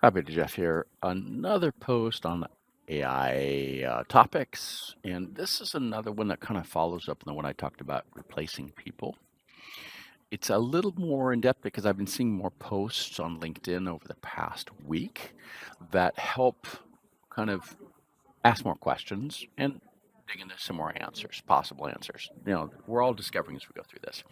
Happy to Jeff here. Another post on AI topics, and this is another one that kind of follows up on the one I talked about replacing people. It's a little more in depth because I've been seeing more posts on LinkedIn over the past week that help kind of ask more questions and dig into some more answers, possible answers. We're all discovering as we go through this.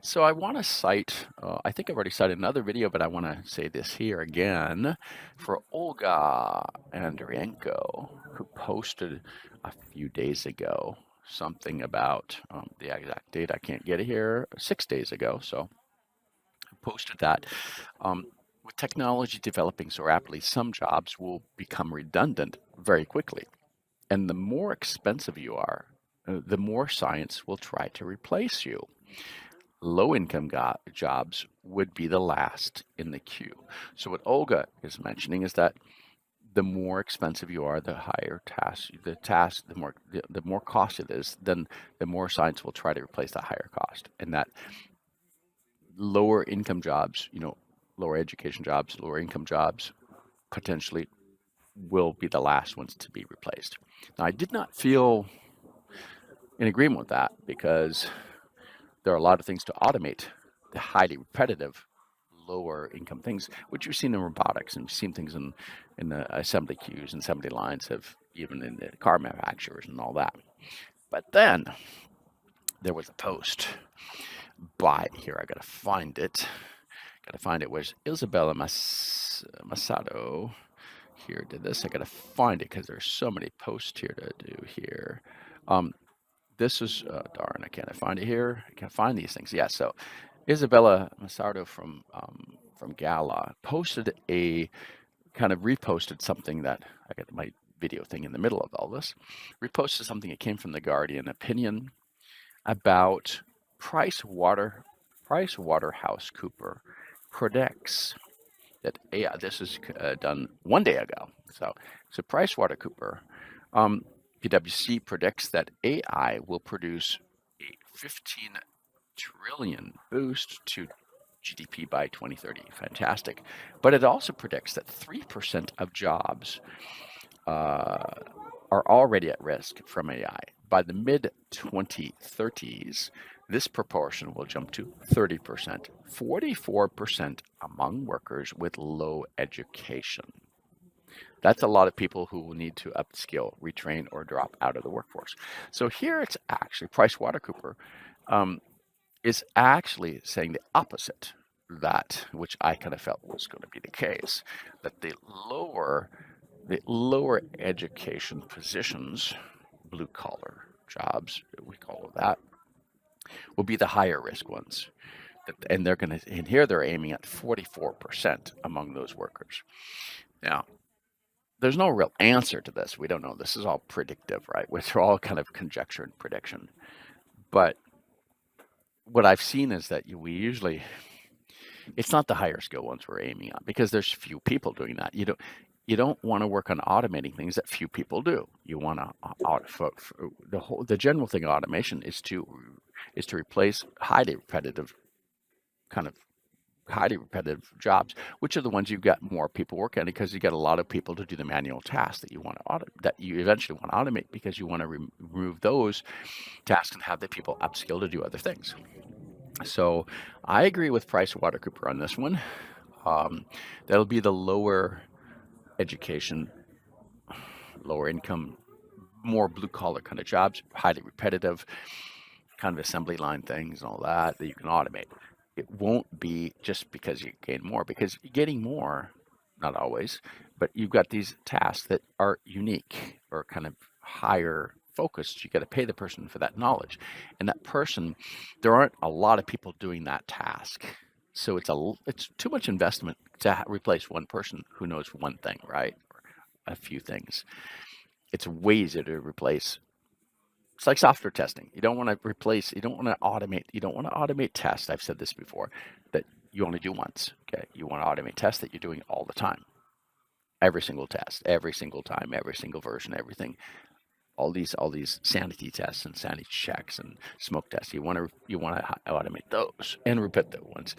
So I want to cite, I think I've already cited another video, but I want to say this here again for Olga Andrienko, who posted a few days ago something about the exact date. I can't get it here, 6 days ago. So I posted that. With technology developing so rapidly, some jobs will become redundant very quickly. And the more expensive you are, the more science will try to replace you. Low-income jobs would be the last in the queue. So what Olga is mentioning is that the more expensive you are, the higher the more cost it is, then the more science will try to replace that higher cost. And that lower income jobs, lower education jobs, lower income jobs potentially will be the last ones to be replaced. Now, I did not feel in agreement with that because there are a lot of things to automate the highly repetitive lower income things, which we've seen in robotics and we've seen things in the assembly queues and assembly lines of even in the car manufacturers and all that. But then there was a post by here. I gotta find it. Was Isabella Masado here did this. I gotta find it because there's so many posts here to do here. This is darn. I can't find it here. I can't find these things. Yeah. So Isabella Masardo from Gala posted a kind of reposted something that I got my video thing in the middle of all this. Reposted something that came from the Guardian opinion about Price Waterhouse Cooper predicts that AI. This is done one day ago. So Price Water Cooper, PwC predicts that AI will produce a 15 trillion boost to GDP by 2030. Fantastic. But it also predicts that 3% of jobs are already at risk from AI. By the mid 2030s, this proportion will jump to 30%, 44% among workers with low education. That's a lot of people who will need to upskill, retrain, or drop out of the workforce. So here it's actually PricewaterhouseCoopers is actually saying the opposite, that which I kind of felt was going to be the case, that the lower education positions, blue collar jobs, we call that, will be the higher risk ones. And here they're aiming at 44% among those workers. Now, there's no real answer to this. We don't know. This is all predictive, right? Which are all kind of conjecture and prediction. But what I've seen is that it's not the higher skill ones we're aiming at because there's few people doing that. You don't want to work on automating things that few people do. You want to the general thing of automation is to replace highly repetitive jobs, which are the ones you've got more people working on because you got a lot of people to do the manual tasks that you eventually want to automate because you want to remove those tasks and have the people upskill to do other things. So I agree with PricewaterhouseCoopers on this one. That'll be the lower education, lower income, more blue collar kind of jobs, highly repetitive, kind of assembly line things and all that you can automate. It won't be just because you gain more, because you're getting more, not always, but you've got these tasks that are unique or kind of higher focused. You got to pay the person for that knowledge, and that person, there aren't a lot of people doing that task, so it's too much investment to replace one person who knows one thing, right? Or a few things. It's way easier to replace. It's like software testing. You don't want to automate tests. I've said this before, that you only do once. Okay. You want to automate tests that you're doing all the time. Every single test, every single time, every single version, everything. All these sanity tests and sanity checks and smoke tests. You want to automate those and repeat those ones.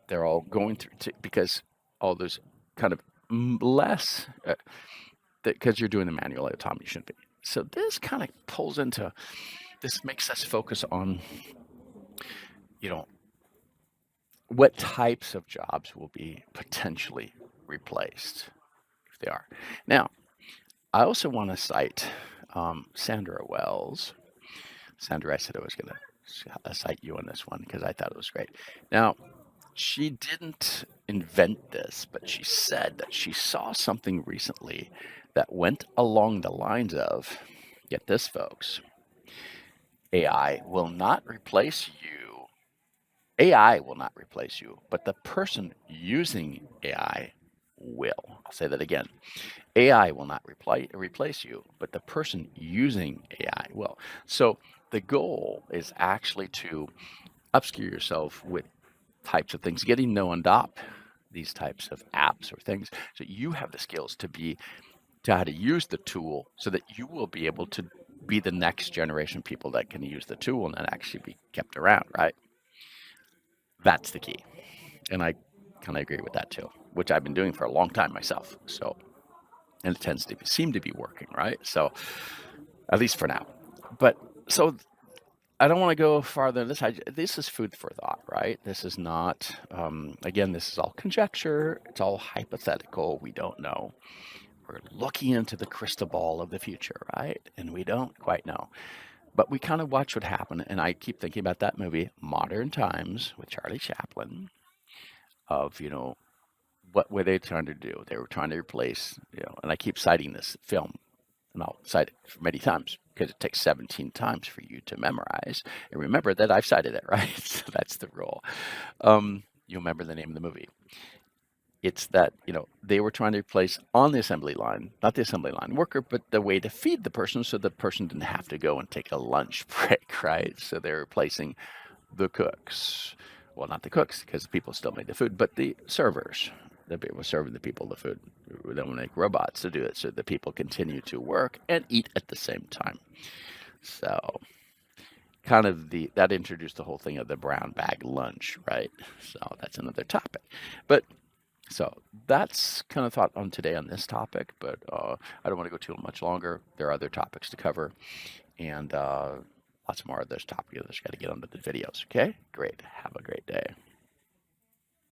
They're all going through because all those kind of less because you're doing the manual at a time you shouldn't be. So this kind of pulls into this, makes us focus on, you know, what types of jobs will be potentially replaced if they are. Now, I also want to cite Sandra Wells. Sandra, I said I was going to cite you on this one because I thought it was great. Now, she didn't invent this, but she said that she saw something recently that went along the lines of, get this, folks, AI will not replace you. AI will not replace you, but the person using AI will. I'll say that again. AI will not replace you, but the person using AI will. So the goal is actually to upskill yourself with types of things, getting to know and adopt these types of apps or things, so you have the skills to how to use the tool, so that you will be able to be the next generation of people that can use the tool and then actually be kept around, right? That's the key. And I kind of agree with that too, which I've been doing for a long time myself. So, and it tends to seem to be working, right? So, at least for now. But so I don't want to go farther than this. This is food for thought, right? This is not, again, this is all conjecture. It's all hypothetical. We don't know. We're looking into the crystal ball of the future, right? And we don't quite know. But we kind of watch what happened. And I keep thinking about that movie, Modern Times, with Charlie Chaplin, of, what were they trying to do? They were trying to replace, and I keep citing this film, and I'll cite it many times because it takes 17 times for you to memorize. And remember that I've cited it, right? So that's the rule. You remember the name of the movie. It's that, they were trying to replace on the assembly line, not the assembly line worker, but the way to feed the person so the person didn't have to go and take a lunch break, right? So they're replacing the cooks. Well, not the cooks, because the people still made the food, but the servers. The people serving the people the food. Then we'll make robots to do it so the people continue to work and eat at the same time. So kind of that introduced the whole thing of the brown bag lunch, right? So that's another topic. But so that's kind of thought on today on this topic, but I don't want to go too much longer. There are other topics to cover, and lots more of those topics. Just got to get onto the videos. Okay, great. Have a great day.